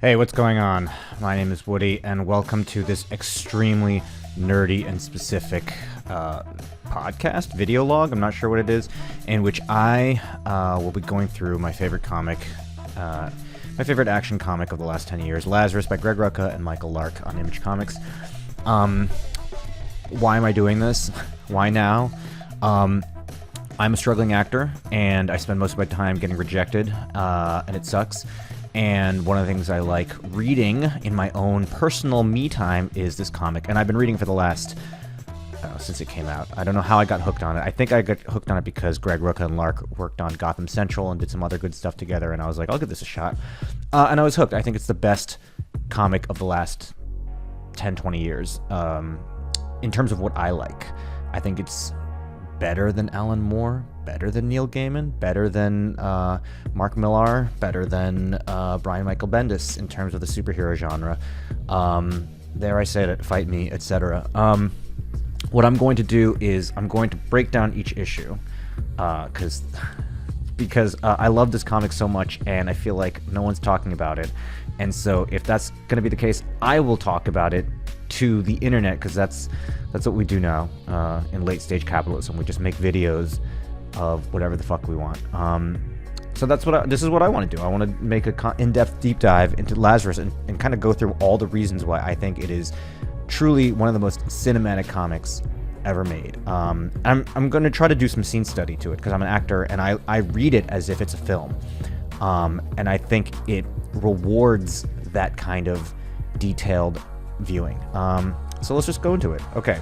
Hey, what's going on? My name is Woody, and welcome to this extremely nerdy and specific podcast, video log, I'm not sure what it is, in which I will be going through my favorite comic, my favorite action comic of the last 10 years, Lazarus by Greg Rucka and Michael Lark on Image Comics. Why am I doing this? Why now? I'm a struggling actor, and I spend most of my time getting rejected, and it sucks. And one of the things I like reading in my own personal me time is this comic. And I've been reading for the last, since it came out. I don't know how I got hooked on it. I think I got hooked on it because Greg Rucka and Lark worked on Gotham Central and did some other good stuff together. And I was like, I'll give this a shot. And I was hooked. I think it's the best comic of the last 10, 20 years in terms of what I like. I think it's better than Alan Moore, better than Neil Gaiman, better than Mark Millar, better than Brian Michael Bendis in terms of the superhero genre. There I said it, fight me, etc. What I'm going to do is I'm going to break down each issue because I love this comic so much and I feel like no one's talking about it. And so if that's going to be the case, I will talk about it to the internet, because that's what we do now in late stage capitalism. We just make videos of whatever the fuck we want. So that's what this is what I want to do. I want to make a in-depth deep dive into Lazarus and kind of go through all the reasons why I think it is truly one of the most cinematic comics ever made. I'm going to try to do some scene study to it because I'm an actor and I read it as if it's a film. And I think it rewards that kind of detailed viewing. So let's just go into it. Okay.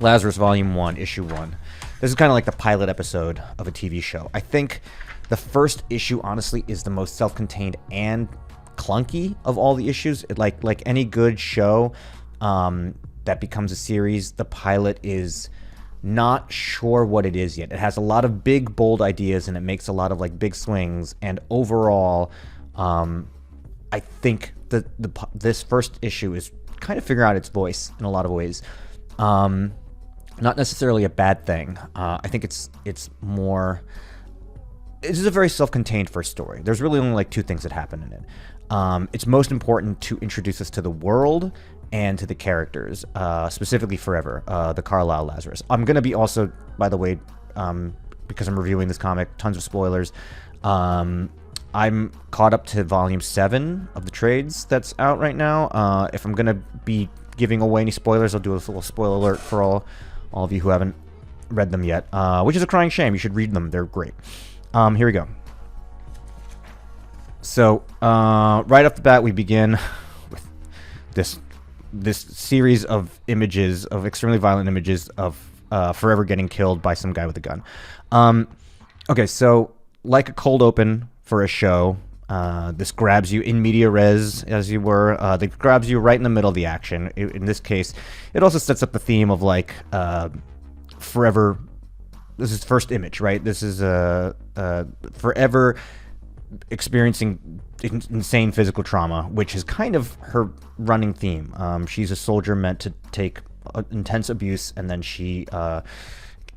Lazarus Volume 1, Issue 1. This is kind of like the pilot episode of a TV show. I think the first issue, honestly, is the most self-contained and clunky of all the issues. Like any good show that becomes a series, the pilot is not sure what it is yet. It has a lot of big, bold ideas, and it makes a lot of like big swings. And overall, I think that this first issue is kind of figuring out its voice in a lot of ways. Not necessarily a bad thing. I think it's more. This is a very self-contained first story. There's really only like two things that happen in it. It's most important to introduce us to the world and to the characters, specifically Forever, the Carlisle Lazarus. I'm going to be also, by the way, because I'm reviewing this comic, tons of spoilers. I'm caught up to Volume 7 of the trades that's out right now. If I'm going to be giving away any spoilers, I'll do a little spoiler alert for all of you who haven't read them yet, which is a crying shame. You should read them. They're great. Here we go. So, right off the bat, we begin with this series of images, of extremely violent images of Forever getting killed by some guy with a gun. Okay, so like a cold open for a show, this grabs you in media res, as you were. It grabs you right in the middle of the action. In this case, it also sets up the theme of like Forever. This is first image, right? This is Forever experiencing insane physical trauma, which is kind of her running theme. She's a soldier meant to take intense abuse, and then she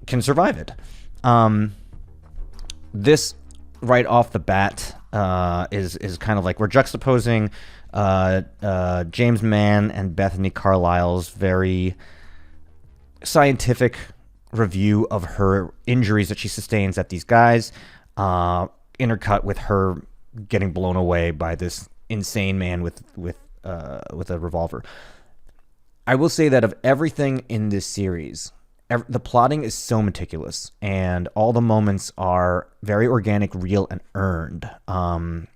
can survive it. This right off the bat is kind of like we're juxtaposing James Mann and Bethany Carlisle's very scientific review of her injuries that she sustains at these guys, intercut with her getting blown away by this insane man with a revolver. I will say that of everything in this series, the plotting is so meticulous, and all the moments are very organic, real, and earned.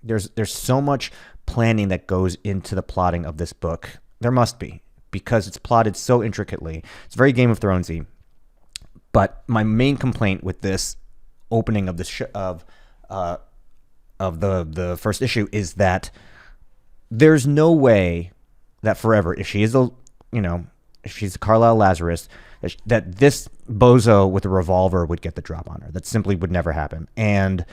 There's so much planning that goes into the plotting of this book. There must be, because it's plotted so intricately. It's very Game of Thronesy. But my main complaint with this opening of the first issue is that there's no way that Forever, if she's the Carlisle Lazarus, that this bozo with a revolver would get the drop on her. That simply would never happen. And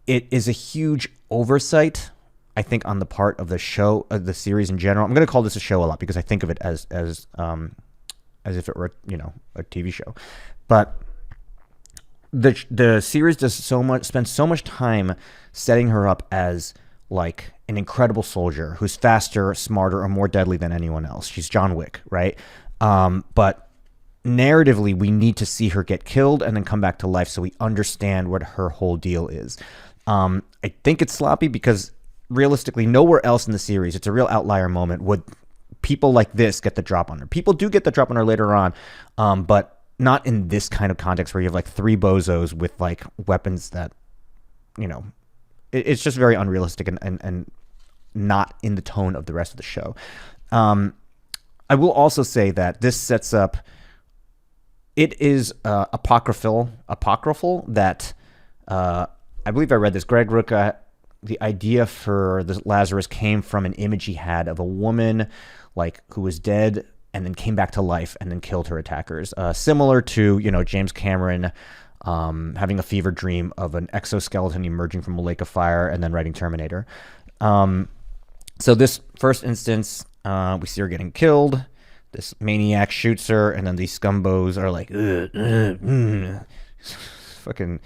it is a huge oversight, I think, on the part of the show, of the series in general. I'm going to call this a show a lot because I think of it as if it were, a TV show. But the series spends so much time setting her up as like an incredible soldier who's faster, smarter, or more deadly than anyone else. She's John Wick, right? But narratively, we need to see her get killed and then come back to life so we understand what her whole deal is. I think it's sloppy because realistically, nowhere else in the series, it's a real outlier moment, would people like this get the drop on her. People do get the drop on her later on, but not in this kind of context where you have like three bozos with like weapons that, you know, it's just very unrealistic and not in the tone of the rest of the show. I will also say that this sets up, it is apocryphal that I believe I read this. Greg Rucka, the idea for the Lazarus came from an image he had of a woman like who was dead and then came back to life and then killed her attackers. Similar to, you know, James Cameron having a fever dream of an exoskeleton emerging from a lake of fire and then writing Terminator. So this first instance, we see her getting killed. This maniac shoots her, and then these scumbos are like, fucking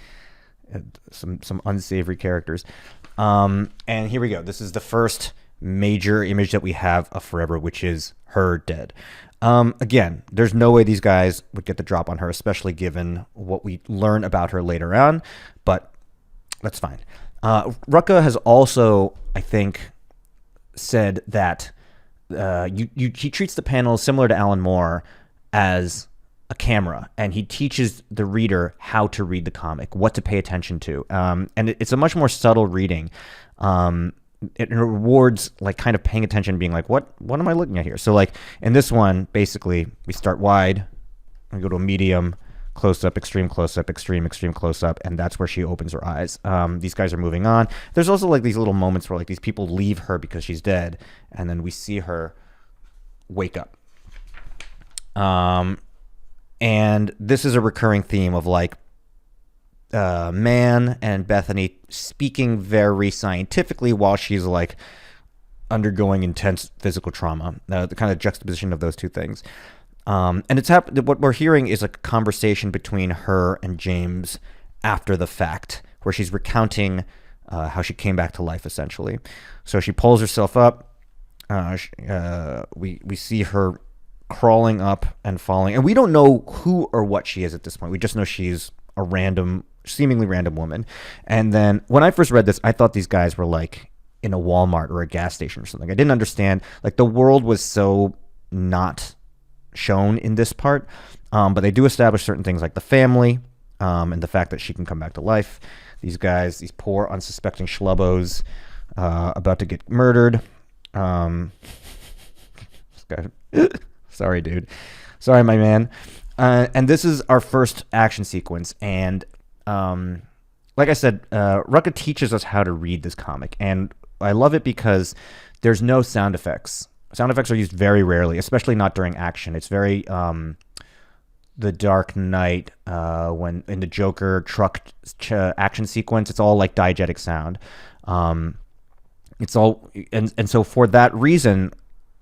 some unsavory characters. And here we go. This is the first major image that we have of Forever, which is her dead. Again, there's no way these guys would get the drop on her, especially given what we learn about her later on, but that's fine. Rucka has also, I think, said that he treats the panels similar to Alan Moore as a camera, and he teaches the reader how to read the comic, what to pay attention to. And it's a much more subtle reading. It rewards like kind of paying attention, being like, what am I looking at here? So like in this one, basically we start wide, we go to a medium, close up, extreme close up, extreme close up, and that's where she opens her eyes. These guys are moving on. There's also like these little moments where like these people leave her because she's dead, and then we see her wake up. And this is a recurring theme of like Man and Bethany speaking very scientifically while she's like undergoing intense physical trauma. The kind of juxtaposition of those two things. And it's what we're hearing is a conversation between her and James after the fact, where she's recounting how she came back to life, essentially. So she pulls herself up. We see her crawling up and falling, and we don't know who or what she is at this point. We just know she's a seemingly random woman. And then when I first read this, I thought these guys were like in a Walmart or a gas station or something. I didn't understand. Like the world was so not shown in this part, but they do establish certain things like the family and the fact that she can come back to life. These guys, these poor unsuspecting schlubbos about to get murdered. This guy, sorry dude, sorry my man. And this is our first action sequence, and like I said, Rucka teaches us how to read this comic, and I love it because there's no sound effects. Sound effects are used very rarely, especially not during action. It's very The Dark Knight, when in the Joker truck action sequence, it's all like diegetic sound. It's all, and so for that reason,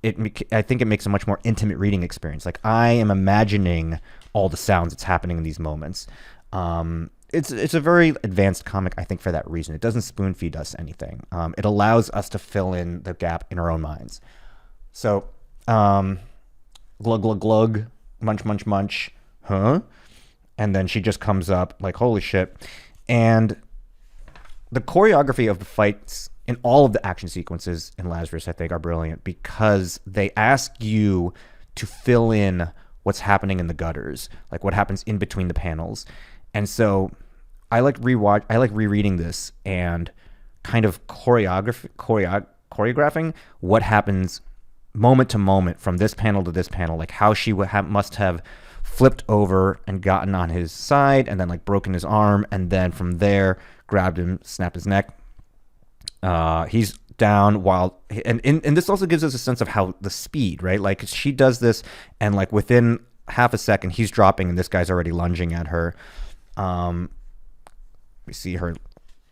I think it makes a much more intimate reading experience. Like I am imagining all the sounds that's happening in these moments. It's a very advanced comic, I think, for that reason. It doesn't spoon feed us anything. It allows us to fill in the gap in our own minds. So, glug, glug, glug, munch, munch, munch, huh? And then she just comes up like, holy shit. And the choreography of the fights in all of the action sequences in Lazarus, I think, are brilliant because they ask you to fill in what's happening in the gutters, like what happens in between the panels. And so I like rereading this and kind of choreographing what happens moment to moment from this panel to this panel, like how she must have flipped over and gotten on his side and then like broken his arm, and then from there grabbed him, snapped his neck. He's down while, and this also gives us a sense of how the speed, right? Like she does this and like within half a second he's dropping and this guy's already lunging at her. We see her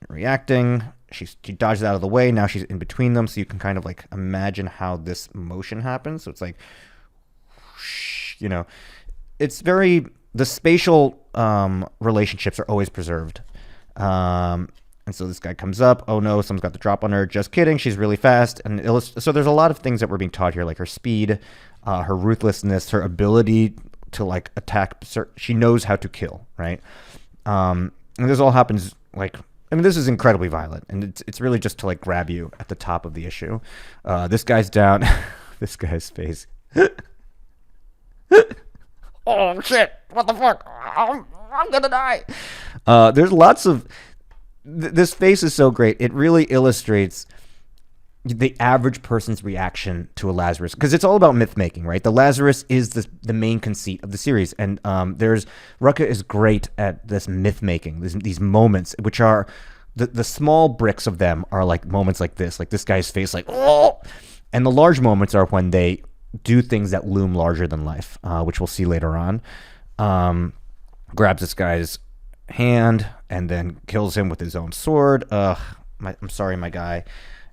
reacting. She dodges out of the way. Now she's in between them, so you can kind of like imagine how this motion happens. So it's like, you know, it's very, the spatial relationships are always preserved. And And so this guy comes up. Oh no, someone's got the drop on her. Just kidding. She's really fast. And so there's a lot of things that we're being taught here, like her speed, her ruthlessness, her ability to like attack. She knows how to kill, right? And this all happens like, I mean, this is incredibly violent, and it's really just to like grab you at the top of the issue. This guy's down. This guy's face. Oh shit! What the fuck? I'm gonna die. There's lots of. This face is so great. It really illustrates the average person's reaction to a Lazarus, because it's all about myth making, right? The Lazarus is the main conceit of the series, and Rucka is great at this myth making, these moments, which are the small bricks of them are like moments like this guy's face, like oh, and the large moments are when they do things that loom larger than life, which we'll see later on. Grabs this guy's hand and then kills him with his own sword. I'm sorry, my guy.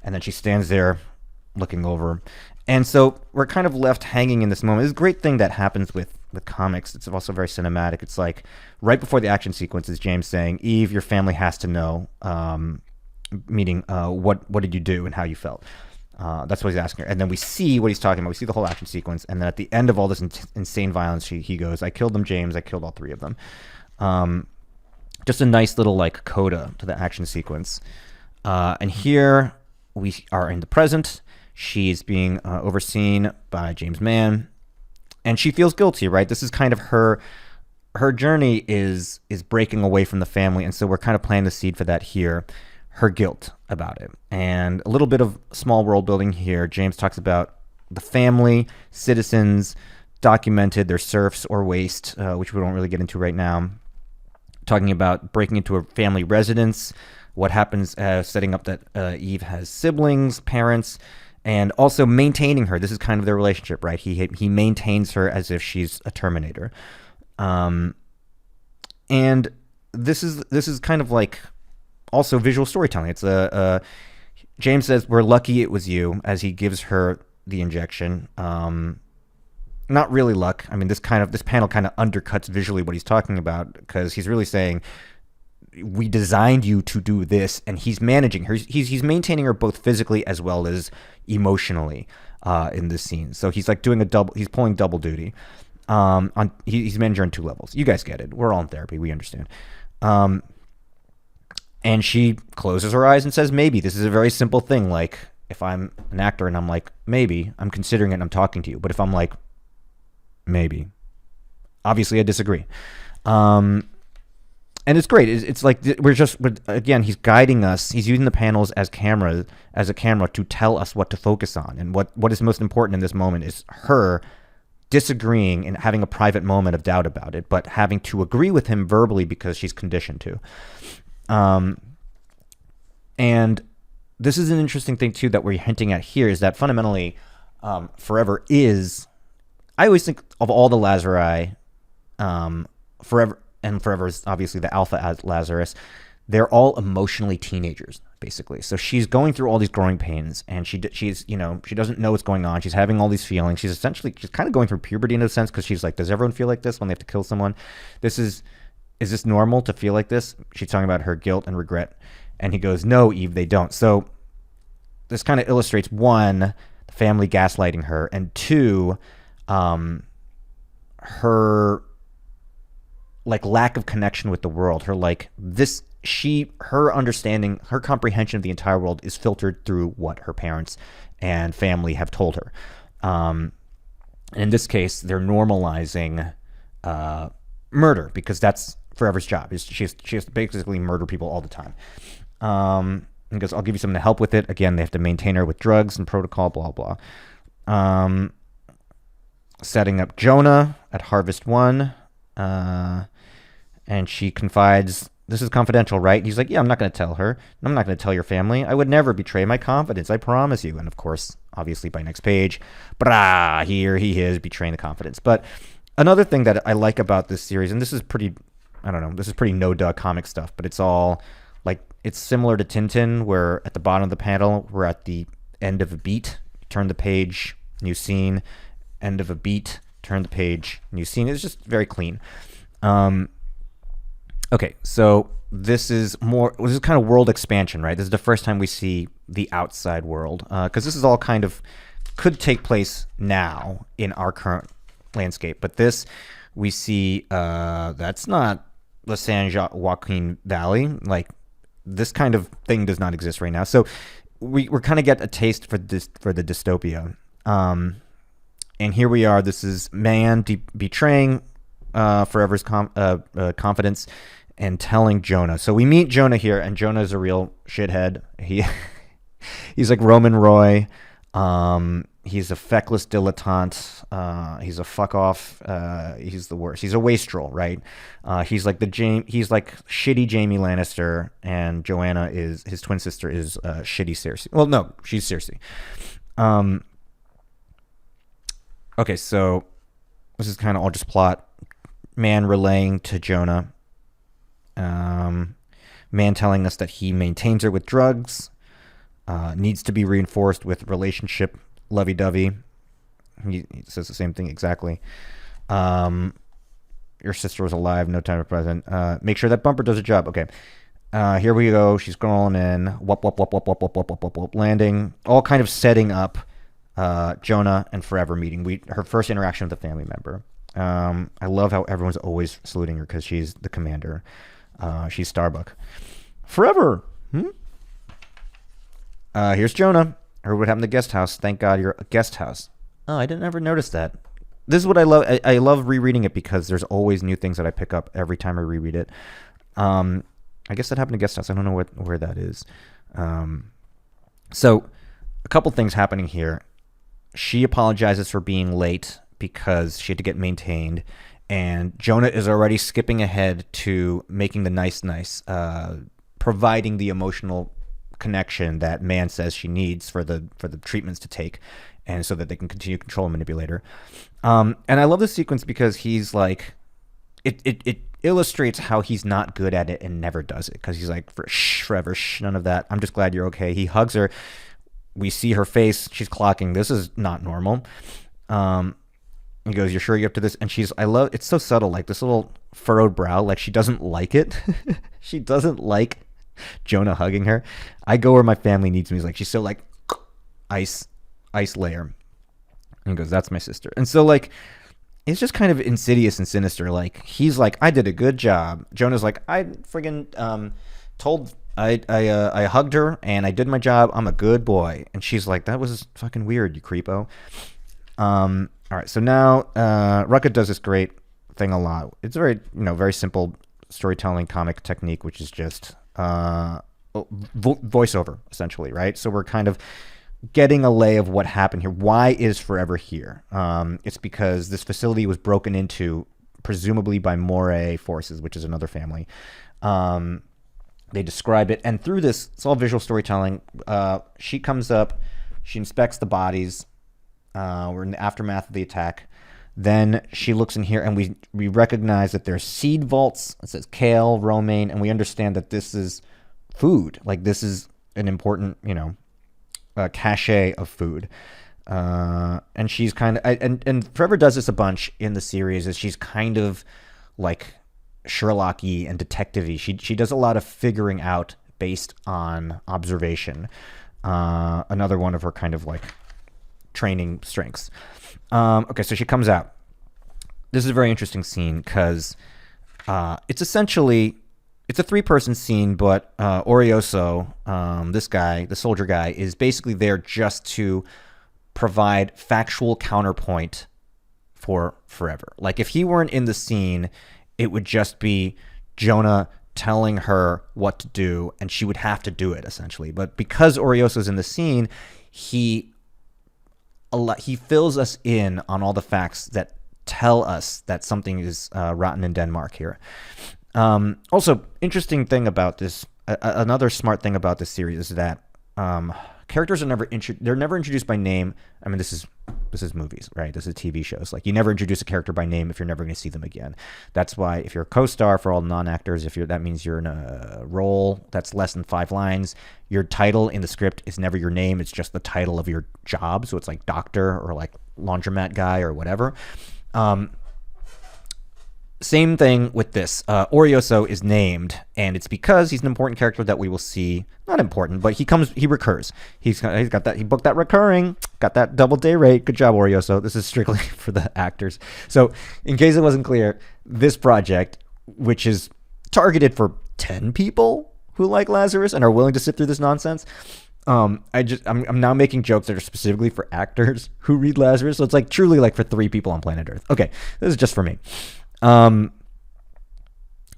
And then she stands there looking over. And so we're kind of left hanging in this moment. It's a great thing that happens with comics. It's also very cinematic. It's like right before the action sequence is James saying, Eve, your family has to know, meaning what did you do and how you felt. That's what he's asking her. And then we see what he's talking about. We see the whole action sequence. And then at the end of all this insane violence, he goes, I killed them, James. I killed all three of them. Just a nice little like coda to the action sequence. And here we are in the present. She's being overseen by James Mann, and she feels guilty, right? This is kind of her journey is breaking away from the family, and so we're kind of planting the seed for that here, her guilt about it. And a little bit of small world building here. James talks about the family, citizens, documented their serfs or waste, which we don't really get into right now. Talking about breaking into a family residence, what happens setting up that Eve has siblings, parents, and also maintaining her. This is kind of their relationship, right? He maintains her as if she's a Terminator. And this is kind of like also visual storytelling. It's James says, we're lucky it was you, as he gives her the injection. Not really luck. I mean, this panel kind of undercuts visually what he's talking about, because he's really saying, we designed you to do this, and he's managing her. He's maintaining her both physically as well as emotionally in this scene. So he's like he's pulling double duty. He's managing her on two levels. You guys get it. We're all in therapy. We understand. And she closes her eyes and says, maybe. This is a very simple thing. Like, if I'm an actor and I'm like, maybe, I'm considering it and I'm talking to you. But if I'm like, maybe, obviously I disagree. And it's great. It's like again, he's guiding us. He's using the panels as a camera to tell us what to focus on. And what is most important in this moment is her disagreeing and having a private moment of doubt about it, but having to agree with him verbally because she's conditioned to. And this is an interesting thing too that we're hinting at here, is that fundamentally, Forever is. I always think of all the Lazari, Forever. And Forever is obviously the alpha Lazarus. They're all emotionally teenagers, basically. So she's going through all these growing pains, and she doesn't know what's going on. She's having all these feelings. She's kind of going through puberty in a sense, because she's like, does everyone feel like this when they have to kill someone? Is this normal to feel like this? She's talking about her guilt and regret, and he goes, no, Eve, they don't. So this kind of illustrates, one, the family gaslighting her, and two, her like lack of connection with the world. Her understanding, her comprehension of the entire world is filtered through what her parents and family have told her. In this case, they're normalizing murder, because that's Forever's job. She has to basically murder people all the time. He goes, I'll give you something to help with it. Again, they have to maintain her with drugs and protocol, blah, blah. Setting up Jonah at Harvest 1. And she confides, this is confidential, right? He's like, yeah, I'm not going to tell her. I'm not going to tell your family. I would never betray my confidence. I promise you. And of course, obviously by next page, here he is betraying the confidence. But another thing that I like about this series, and this is pretty no-duh comic stuff, but it's all like, it's similar to Tintin, where at the bottom of the panel, we're at the end of a beat. Turn the page, new scene. End of a beat, turn the page, new scene. It's just very clean. Okay, so this is kind of world expansion, right? This is the first time we see the outside world, because this is all kind of could take place now in our current landscape. But this, we see that's not the San Joaquin Valley. Like, this kind of thing does not exist right now. So we're kind of get a taste for the dystopia. And here we are. This is man betraying Forever's confidence and telling Jonah. So we meet Jonah here, and Jonah is a real shithead. He's like Roman Roy. He's a feckless dilettante. He's a fuck off. He's the worst. He's a wastrel, right? He's like shitty Jaime Lannister, and Joanna is his twin sister is shitty Cersei. Well, no, she's Cersei. Okay, so this is kind of all just plot. Man relaying to Jonah. Man telling us that he maintains her with drugs. Needs to be reinforced with relationship lovey-dovey. He says the same thing exactly. Your sister was alive, no time to present. Make sure that bumper does a job. Okay. Here we go. She's going in. Whoop, landing. All kind of setting up Jonah and Forever meeting. Her first interaction with a family member. I love how everyone's always saluting her because she's the commander. She's Starbuck. Forever. Here's Jonah. Heard what happened to the guest house. Thank God you're a guest house. Oh, I didn't ever notice that. This is what I love. I love rereading it because there's always new things that I pick up every time I reread it. I guess that happened to guest house. I don't know where that is. So a couple things happening here. She apologizes for being late because she had to get maintained. And Jonah is already skipping ahead to making the nice, providing the emotional connection that man says she needs for the treatments to take, and so that they can continue to control and manipulate her. And I love this sequence because he's like, it illustrates how he's not good at it and never does it, because he's like, forever, none of that. I'm just glad you're okay. He hugs her. We see her face. She's clocking. This is not normal. He goes, "You're sure you're up to this?" And it's so subtle, like this little furrowed brow, like she doesn't like it. She doesn't like Jonah hugging her. I go where my family needs me. He's like, she's so like ice layer. And he goes, "That's my sister." And so like, it's just kind of insidious and sinister. Like, he's like, "I did a good job." Jonah's like, "I friggin' I hugged her and I did my job. I'm a good boy." And she's like, "That was fucking weird, you creepo." All right, so now Rucka does this great thing a lot. It's very simple storytelling comic technique, which is just voiceover, essentially, right? So we're kind of getting a lay of what happened here. Why is Forever here? It's because this facility was broken into, presumably by Moray forces, which is another family. They describe it, and through this, it's all visual storytelling. She comes up, she inspects the bodies. We're in the aftermath of the attack. Then she looks in here, and we recognize that there's seed vaults. It says kale, romaine, and we understand that this is food. Like, this is an important, cachet of food. And she's kind of, and Forever does this a bunch in the series, is she's kind of like Sherlock-y and detective-y. She does a lot of figuring out based on observation. Another one of her kind of like training strengths. Okay, so she comes out. This is a very interesting scene because it's a three-person scene, but Orioso, this guy, the soldier guy, is basically there just to provide factual counterpoint for Forever. Like, if he weren't in the scene, it would just be Jonah telling her what to do, and she would have to do it, essentially. But because Orioso's in the scene, he fills us in on all the facts that tell us that something is rotten in Denmark here. Also, interesting thing about this, another smart thing about this series is that characters are never introduced by name. I mean, this is movies, right? This is TV shows. Like, you never introduce a character by name if you're never going to see them again. That's why if you're a co-star, for all non-actors, that means you're in a role that's less than 5 lines, your title in the script is never your name. It's just the title of your job. So it's like doctor or like laundromat guy or whatever. Same thing with this. Orioso is named, and it's because he's an important character that we will see. Not important, but he recurs. He's got that. He booked that recurring, got that double day rate. Good job, Orioso. This is strictly for the actors. So, in case it wasn't clear, this project, which is targeted for 10 people who like Lazarus and are willing to sit through this nonsense. I'm now making jokes that are specifically for actors who read Lazarus. So it's like truly like for 3 people on planet Earth. Okay, this is just for me.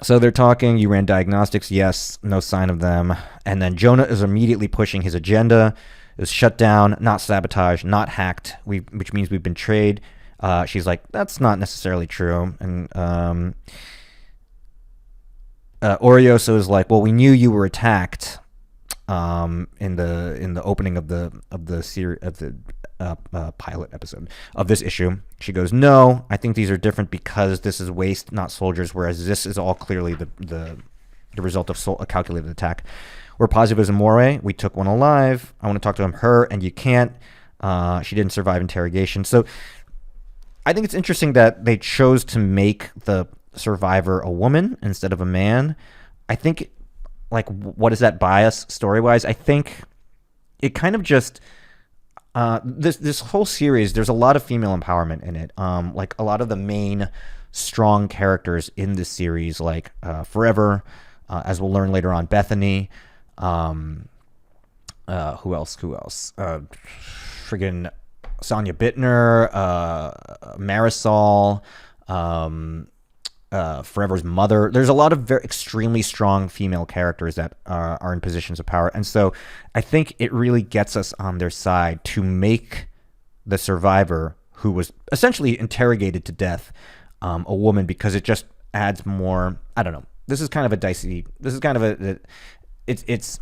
So they're talking, you ran diagnostics, yes, no sign of them. And then Jonah is immediately pushing his agenda. It was shut down, not sabotaged, not hacked, which means we've been betrayed. She's like, that's not necessarily true. And Orioso is like, well, we knew you were attacked in the opening of the series of the pilot episode of this issue. She goes, no, I think these are different because this is waste, not soldiers, whereas this is all clearly the result of a calculated attack. We're positive as a Moray. We took one alive. I want to talk to her, and you can't. She didn't survive interrogation. So I think it's interesting that they chose to make the survivor a woman instead of a man. I think, like, what is that bias story-wise? I think it kind of just this whole series, there's a lot of female empowerment in it. Like a lot of the main strong characters in this series, like Forever, as we'll learn later on, Bethany. Who else? Friggin' Sonia Bittner, Marisol, Forever's mother. There's a lot of extremely strong female characters that are in positions of power. And so I think it really gets us on their side to make the survivor, who was essentially interrogated to death, a woman, because it just adds more. I don't know. This is kind of a dicey. This is kind of it's.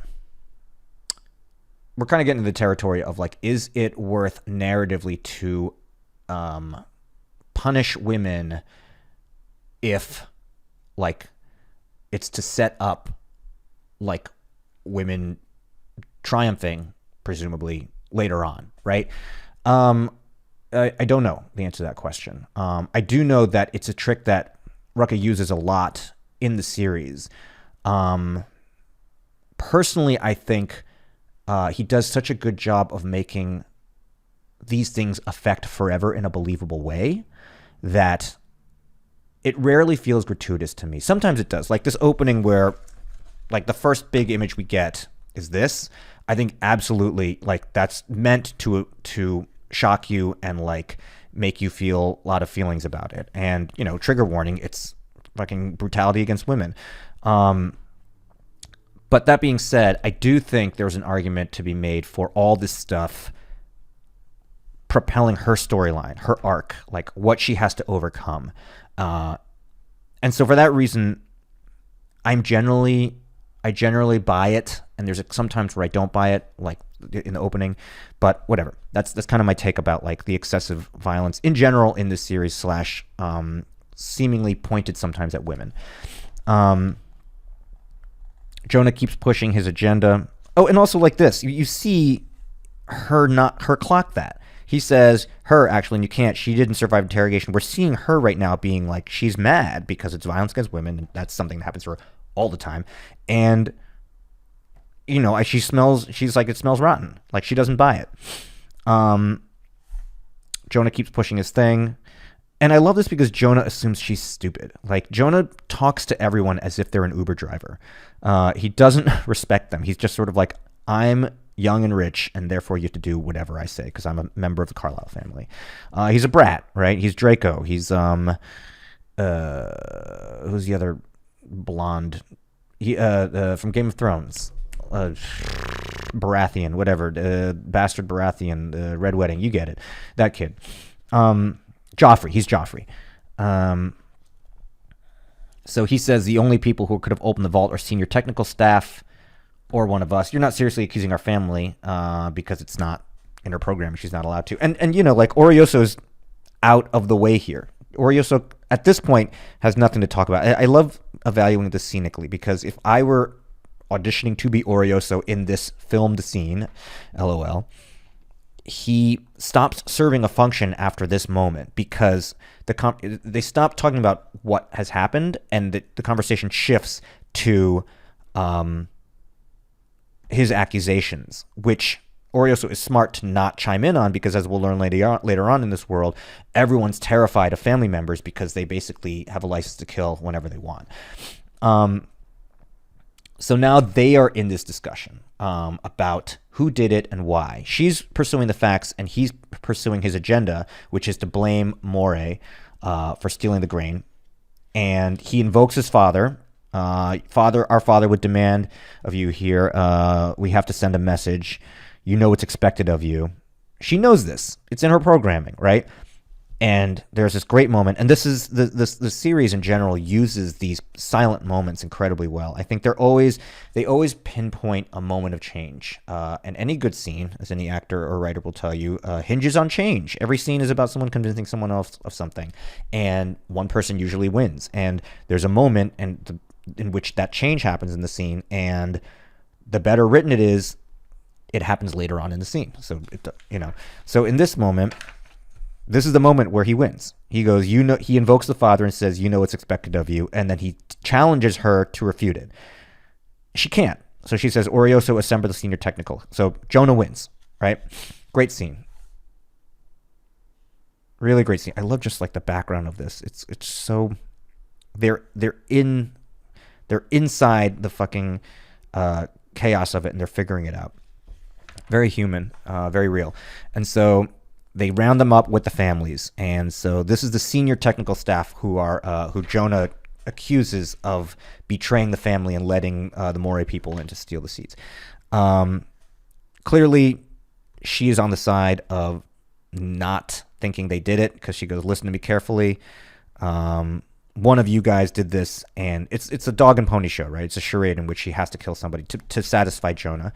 We're kind of getting into the territory of like, is it worth narratively to punish women if, like, it's to set up, like, women triumphing, presumably, later on, right? I don't know the answer to that question. I do know that it's a trick that Rucka uses a lot in the series. Personally, I think he does such a good job of making these things affect Forever in a believable way that it rarely feels gratuitous to me. Sometimes it does. Like this opening where, like, the first big image we get is this. I think absolutely, like, that's meant to shock you and, like, make you feel a lot of feelings about it. And, you know, trigger warning, it's fucking brutality against women. But that being said, I do think there's an argument to be made for all this stuff propelling her storyline, her arc, like what she has to overcome. And so for that reason, I generally buy it, and there's sometimes where I don't buy it, like in the opening, but whatever. That's kind of my take about like the excessive violence in general in this series / seemingly pointed sometimes at women. Jonah keeps pushing his agenda. Oh, and also like this, you see her clock that. He says, actually, and you can't, she didn't survive interrogation. We're seeing her right now being like, she's mad because it's violence against women, and that's something that happens to her all the time. And, you know, she's like, it smells rotten. Like, she doesn't buy it. Jonah keeps pushing his thing. And I love this because Jonah assumes she's stupid. Like, Jonah talks to everyone as if they're an Uber driver. He doesn't respect them. He's just sort of like, I'm young and rich, and therefore you have to do whatever I say because I'm a member of the Carlisle family. He's a brat, right? He's Draco. He's who's the other blonde? From Game of Thrones, Baratheon, whatever, bastard Baratheon, Red Wedding. You get it, that kid. Joffrey. He's Joffrey. So he says the only people who could have opened the vault are senior technical staff or one of us. You're not seriously accusing our family because it's not in her program. She's not allowed to. And you know, like, Orioso's out of the way here. Orioso, at this point, has nothing to talk about. I love evaluating this scenically because if I were auditioning to be Orioso in this filmed scene, LOL, he stops serving a function after this moment because they stop talking about what has happened, and the conversation shifts to his accusations, which Orioso is smart to not chime in on because, as we'll learn later on in this world, everyone's terrified of family members because they basically have a license to kill whenever they want. So now they are in this discussion about who did it and why. She's pursuing the facts, and he's pursuing his agenda, which is to blame Morey for stealing the grain. And he invokes his father. Our father would demand of you here. We have to send a message. You know what's expected of you. She knows this. It's in her programming, right? And there's this great moment, and this is the series in general uses these silent moments incredibly well. I think they always pinpoint a moment of change. And any good scene, as any actor or writer will tell you, hinges on change. Every scene is about someone convincing someone else of something, and one person usually wins. And there's a moment in which that change happens in the scene, and the better written it is, it happens later on in the scene. So so in this moment. This is the moment where he wins. He goes, he invokes the father and says, you know what's expected of you. And then he challenges her to refute it. She can't. So she says, Orioso, assemble the senior technical. So Jonah wins, right? Great scene. Really great scene. I love just like the background of this. It's so, they're inside the fucking chaos of it, and they're figuring it out. Very human, very real. And so they round them up with the families, and so this is the senior technical staff who Jonah accuses of betraying the family and letting the Morey people in to steal the seeds. Clearly, she is on the side of not thinking they did it because she goes, "Listen to me carefully. One of you guys did this," and it's a dog and pony show, right? It's a charade in which she has to kill somebody to satisfy Jonah.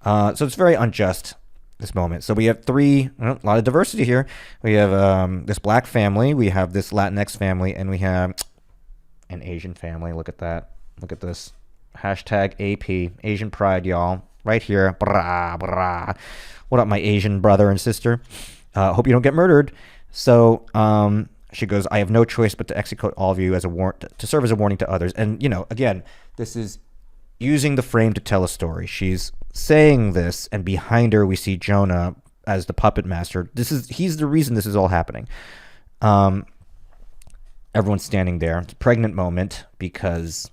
So it's very unjust. This moment. So we have a lot of diversity here. We have this black family, we have this Latinx family, and we have an Asian family. Look at that. Look at this. Hashtag AP, Asian pride, y'all. Right here. Brah, brah. What up, my Asian brother and sister? Hope you don't get murdered. So she goes, I have no choice but to execute all of you as to serve as a warning to others. And, again, this is using the frame to tell a story. She's saying this, and behind her we see Jonah as the puppet master. He's the reason this is all happening. Everyone's standing there. It's a pregnant moment because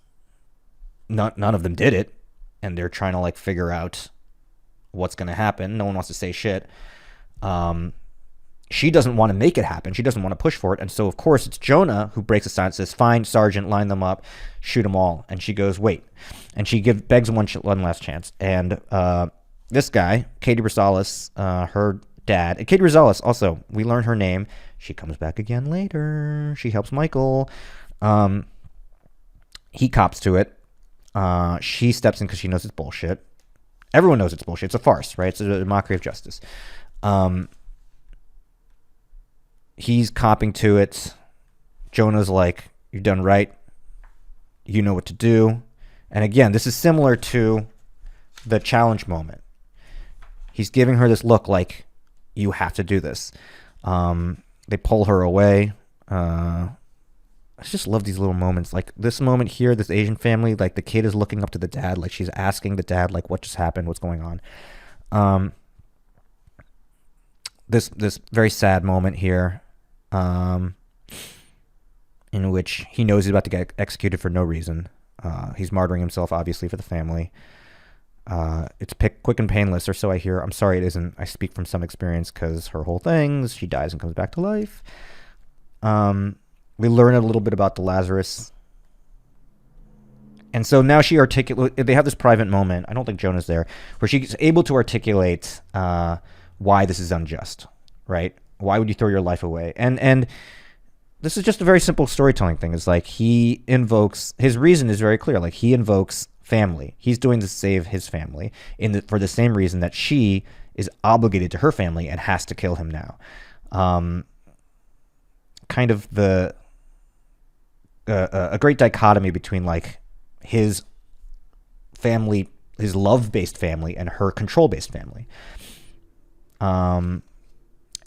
none of them did it, and they're trying to figure out what's going to happen. No one wants to say shit. She doesn't want to make it happen. She doesn't want to push for it. And so, of course, it's Jonah who breaks the silence, says, fine, Sergeant, line them up, shoot them all. And she goes, wait. And she begs one last chance. And this guy, Katie Rosales, her dad. And Katie Rosales, also, we learn her name. She comes back again later. She helps Michael. He cops to it. She steps in because she knows it's bullshit. Everyone knows it's bullshit. It's a farce, right? It's a mockery of justice. He's copping to it. Jonah's like, you're done right. You know what to do. And again, this is similar to the challenge moment. He's giving her this look like, you have to do this. They pull her away. I just love these little moments. Like this moment here, this Asian family, like the kid is looking up to the dad. Like she's asking the dad, like, what just happened? What's going on? This very sad moment here, in which he knows he's about to get executed for no reason. He's martyring himself, obviously, for the family. It's quick and painless, or so I hear. I'm sorry it isn't. I speak from some experience because her whole thing is she dies and comes back to life. We learn a little bit about the Lazarus. And so now they have this private moment. I don't think Jonah's there, where she's able to articulate why this is unjust, right? Why would you throw your life away? And this is just a very simple storytelling thing. It's like he invokes, his reason is very clear. Like he invokes family. He's doing this to save his family for the same reason that she is obligated to her family and has to kill him now. Kind of a great dichotomy between like his family, his love-based family, and her control-based family.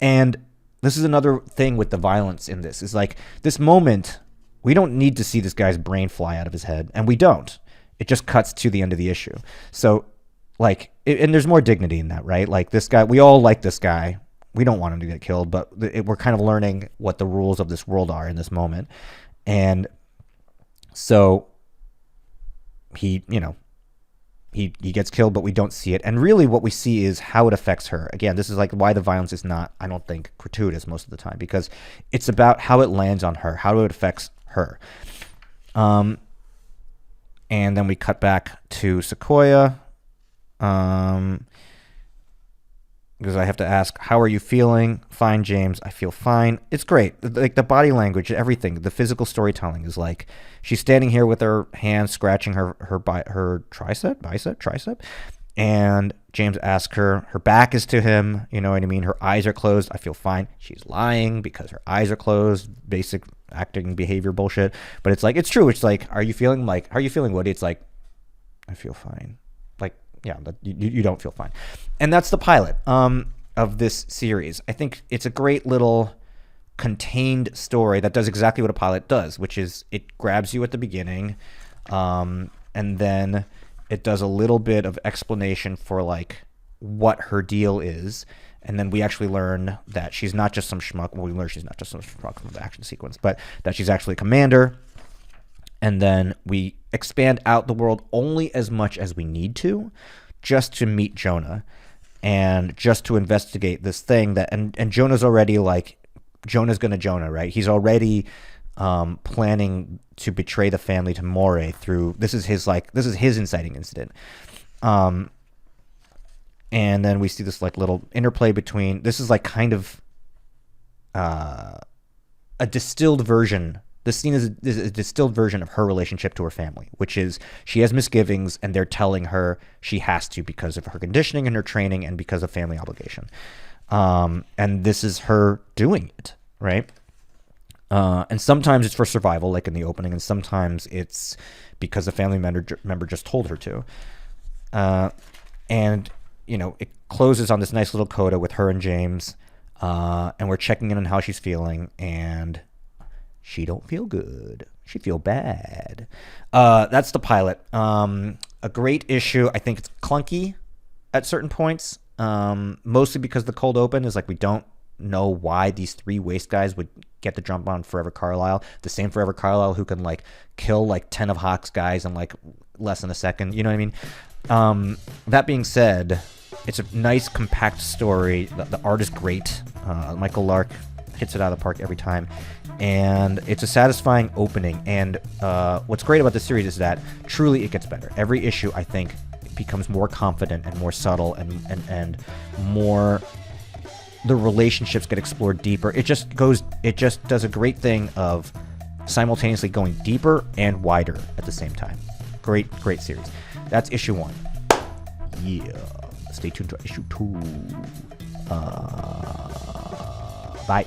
And this is another thing with the violence in this, is like this moment, we don't need to see this guy's brain fly out of his head, and we don't. It just cuts to the end of the issue. So like, and there's more dignity in that, right? Like this guy, we all like this guy. We don't want him to get killed, but we're kind of learning what the rules of this world are in this moment. And so he, you know, he gets killed, but we don't see it. And really what we see is how it affects her. Again, this is like why the violence is not, I don't think, gratuitous most of the time, because it's about how it lands on her, how it affects her. And then we cut back to Sequoia. Because I have to ask, how are you feeling? Fine, James. I feel fine. It's great. Like the body language, everything, the physical storytelling is like, she's standing here with her hand scratching her tricep, and James asks her back is to him, you know what I mean? Her eyes are closed. I feel fine. She's lying because her eyes are closed. Basic acting behavior bullshit. But it's like, it's true. It's like, how are you feeling, Woody? It's like, I feel fine. Yeah, but you don't feel fine. And that's the pilot of this series. I think it's a great little contained story that does exactly what a pilot does, which is it grabs you at the beginning, and then it does a little bit of explanation for like what her deal is. And then we actually learn that she's not just some schmuck. Well, we learn she's not just some schmuck from the action sequence, but that she's actually a commander. And then we expand out the world only as much as we need to, just to meet Jonah and just to investigate this thing that, and Jonah's already like, Jonah's gonna Jonah, right? He's already planning to betray the family to Moray through, this is his inciting incident. And then we see this like little interplay between, this is like kind of a distilled version. The scene is a distilled version of her relationship to her family, which is she has misgivings and they're telling her she has to because of her conditioning and her training and because of family obligation. And this is her doing it, right? And sometimes it's for survival, like in the opening, and sometimes it's because a family member just told her to. And, you know, it closes on this nice little coda with her and James, and we're checking in on how she's feeling, and she don't feel good. She feel bad. That's the pilot. A great issue. I think it's clunky at certain points, mostly because the cold open is like we don't know why these three waste guys would get the jump on Forever Carlisle. The same Forever Carlisle who can like kill like 10 of Hawk's guys in like less than a second. You know what I mean? That being said, it's a nice compact story. The art is great. Michael Lark hits it out of the park every time. And it's a satisfying opening. And what's great about this series is that truly it gets better. Every issue, I think, becomes more confident and more subtle and more, the relationships get explored deeper. It just does a great thing of simultaneously going deeper and wider at the same time. Great series. That's issue 1. Yeah. Stay tuned to issue 2. Bye.